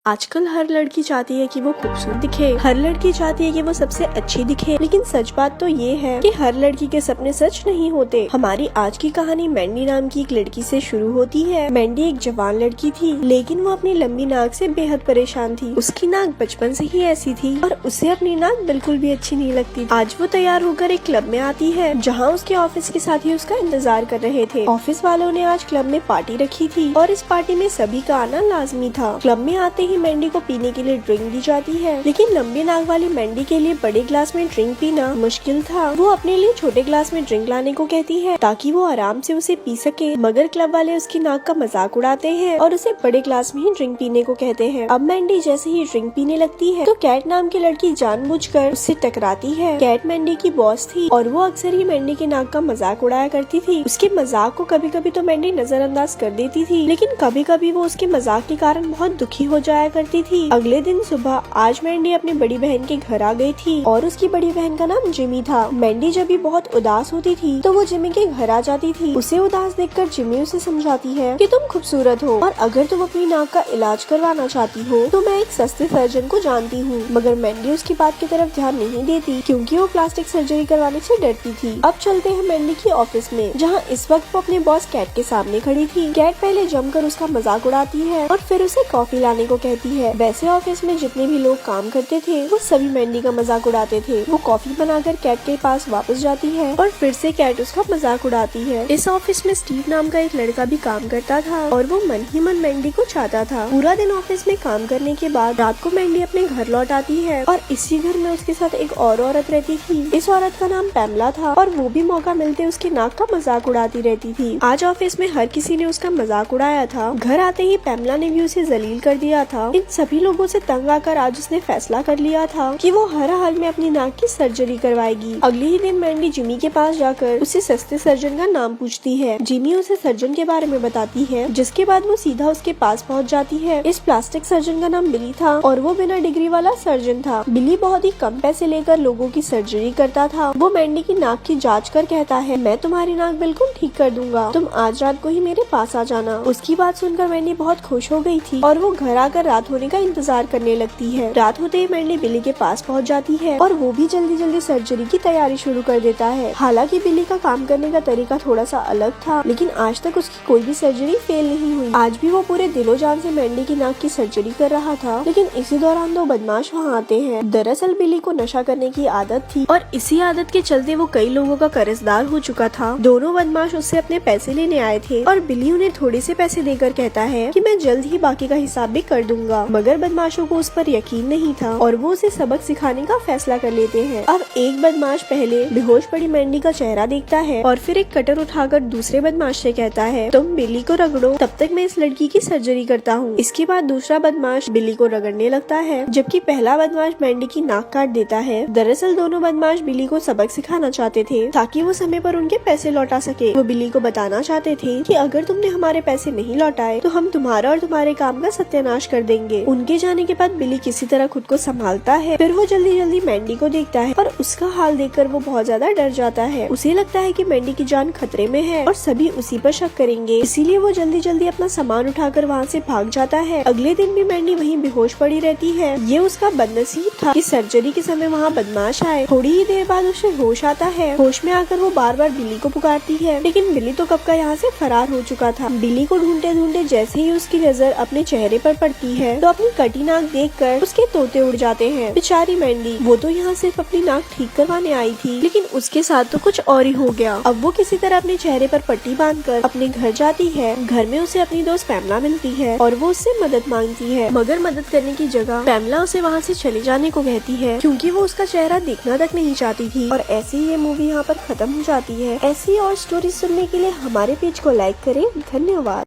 आजकल हर लड़की चाहती है कि वो खूबसूरत दिखे, हर लड़की चाहती है कि वो सबसे अच्छी दिखे। लेकिन सच बात तो ये है कि हर लड़की के सपने सच नहीं होते। हमारी आज की कहानी मैंडी नाम की एक लड़की से शुरू होती है। मैंडी एक जवान लड़की थी, लेकिन वो अपनी लंबी नाक से बेहद परेशान थी। उसकी नाक बचपन से ही ऐसी थी और उसे अपनी नाक बिल्कुल भी अच्छी नहीं लगती। आज वो तैयार होकर एक क्लब में आती है, जहाँ उसके ऑफिस के साथी उसका इंतजार कर रहे थे। ऑफिस वालों ने आज क्लब में पार्टी रखी थी और इस पार्टी में सभी का आना लाजमी था। क्लब में आते ही मैंडी को पीने के लिए ड्रिंक दी जाती है, लेकिन लंबी नाक वाली मैंडी के लिए बड़े ग्लास में ड्रिंक पीना मुश्किल था। वो अपने लिए छोटे ग्लास में ड्रिंक लाने को कहती है ताकि वो आराम से उसे पी सके, मगर क्लब वाले उसकी नाक का मजाक उड़ाते हैं और उसे बड़े ग्लास में ही ड्रिंक पीने को कहते हैं। अब मैंडी जैसे ही ड्रिंक पीने लगती है तो कैट नाम की लड़की जानबूझकर उससे टकराती है। कैट मैंडी की बॉस थी और वो अक्सर ही मैंडी के नाक का मजाक उड़ाया करती थी। उसके मजाक को कभी कभी तो मैंडी नजरअंदाज कर देती थी, लेकिन कभी कभी वो उसके मजाक के कारण बहुत दुखी हो जाया करती थी। अगले दिन सुबह आज मैंडी अपनी बड़ी बहन के घर आ गई थी और उसकी बड़ी बहन का नाम जिमी था। मैंडी जब भी बहुत उदास होती थी तो वो जिमी के घर आ जाती थी। उसे उदास देखकर जिमी उसे समझाती है कि तुम खूबसूरत हो और अगर तुम अपनी नाक का इलाज करवाना चाहती हो तो मैं एक सस्ते सर्जन को जानती हूँ। मगर मैंडी उसकी बात की तरफ ध्यान नहीं देती क्योंकि वो प्लास्टिक सर्जरी करवाने से डरती थी। अब चलते हैं मैंडी की ऑफिस में, जहाँ इस वक्त वो अपने बॉस कैट के सामने खड़ी थी। कैट पहले जमकर उसका मजाक उड़ाती है और फिर उसे कॉफी लाने को कहती है। वैसे ऑफिस में जितने भी लोग काम करते थे वो सभी मैंडी का मजाक उड़ाते थे। वो कॉफी बनाकर कैट के पास वापस जाती है और फिर से कैट उसका मजाक उड़ाती है। इस ऑफिस में स्टीव नाम का एक लड़का भी काम करता था और वो मन ही मन मैंडी को चाहता था। पूरा दिन ऑफिस में काम करने के बाद रात को मैंडी अपने घर लौट आती है और इसी घर में उसके साथ एक और औरत रहती थी। इस औरत का नाम पैमला था और वो भी मौका मिलते उसके नाक का मजाक उड़ाती रहती थी। आज ऑफिस में हर किसी ने उसका मजाक उड़ाया था। घर आते ही पैमला ने भी उसे जलील कर दिया था। इन सभी लोगों से तंग आकर आज उसने फैसला कर लिया था कि वो हर हाल में अपनी नाक की सर्जरी करवाएगी। अगले ही दिन मैंडी जिमी के पास जाकर उसे सस्ते सर्जन का नाम पूछती है। जिमी उसे सर्जन के बारे में बताती है, जिसके बाद वो सीधा उसके पास पहुंच जाती है। इस प्लास्टिक सर्जन का नाम बिली था और वो बिना डिग्री वाला सर्जन था। बिली बहुत ही कम पैसे लेकर लोगों की सर्जरी करता था। वो मैंडी की नाक की जाँच कर कहता है, मैं तुम्हारी नाक बिल्कुल ठीक कर दूंगा, तुम आज रात को ही मेरे पास आ जाना। उसकी बात सुनकर मैंडी बहुत खुश हो गई थी और वो घर आकर रात होने का इंतजार करने लगती है। रात होते ही मैंडी बिली के पास पहुंच जाती है और वो भी जल्दी जल्दी सर्जरी की तैयारी शुरू कर देता है। हालांकि बिली का काम करने का तरीका थोड़ा सा अलग था, लेकिन आज तक उसकी कोई भी सर्जरी फेल नहीं हुई। आज भी वो पूरे दिलो जान से मैंडी की नाक की सर्जरी कर रहा था, लेकिन इसी दौरान दो बदमाश वहाँ आते हैं। दरअसल बिली को नशा करने की आदत थी और इसी आदत के चलते वो कई लोगों का कर्जदार हो चुका था। दोनों बदमाश उससे अपने पैसे लेने आए थे और बिली उन्हें थोड़े से पैसे देकर कहता है कि मैं जल्द ही बाकी का हिसाब भी कर दूंगा। मगर बदमाशों को उस पर यकीन नहीं था और वो उसे सबक सिखाने का फैसला कर लेते हैं। अब एक बदमाश पहले बेहोश पड़ी मैंडी का चेहरा देखता है और फिर एक कटर उठाकर दूसरे बदमाश से कहता है, तुम बिली को रगड़ो, तब तक मैं इस लड़की की सर्जरी करता हूँ। इसके बाद दूसरा बदमाश बिली को रगड़ने लगता है, जबकि पहला बदमाश मैंडी की नाक काट देता है। दरअसल दोनों बदमाश बिली को सबक सिखाना चाहते थे ताकि वो समय पर उनके पैसे लौटा सके। वो बिली को बताना चाहते थे कि अगर तुमने हमारे पैसे नहीं लौटाए तो हम तुम्हारा और तुम्हारे काम का सत्यानाश कर देंगे। उनके जाने के बाद बिली किसी तरह खुद को संभालता है। फिर वो जल्दी जल्दी मैंडी को देखता है और उसका हाल देखकर वो बहुत ज्यादा डर जाता है। उसे लगता है कि मैंडी की जान खतरे में है और सभी उसी पर शक करेंगे, इसीलिए वो जल्दी जल्दी अपना सामान उठाकर वहाँ से भाग जाता है। अगले दिन भी मैंडी वहीं बेहोश पड़ी रहती है। ये उसका बदनसीब था कि सर्जरी के समय वहाँ बदमाश आए। थोड़ी ही देर बाद उसे होश आता है। होश में आकर वो बार बार बिली को पुकारती है, लेकिन बिली तो कब का यहाँ से फरार हो चुका था। बिली को ढूंढते ढूंढते जैसे ही उसकी नजर अपने चेहरे पर पड़ती है तो अपनी कटी नाक देखकर उसके तोते उड़ जाते हैं। बेचारी मैंडी, वो तो यहाँ सिर्फ अपनी नाक ठीक करवाने आई थी, लेकिन उसके साथ तो कुछ और ही हो गया। अब वो किसी तरह अपने चेहरे पर पट्टी बांधकर अपने घर जाती है। घर में उसे अपनी दोस्त पैमला मिलती है और वो उससे मदद मांगती है, मगर मदद करने की जगह पैमला उसे वहाँ से चले जाने को कहती है क्योंकि वो उसका चेहरा देखना तक नहीं चाहती थी। और ऐसे ही ये मूवी यहाँ पर खत्म हो जाती है। ऐसी और स्टोरी सुनने के लिए हमारे पेज को लाइक करें। धन्यवाद।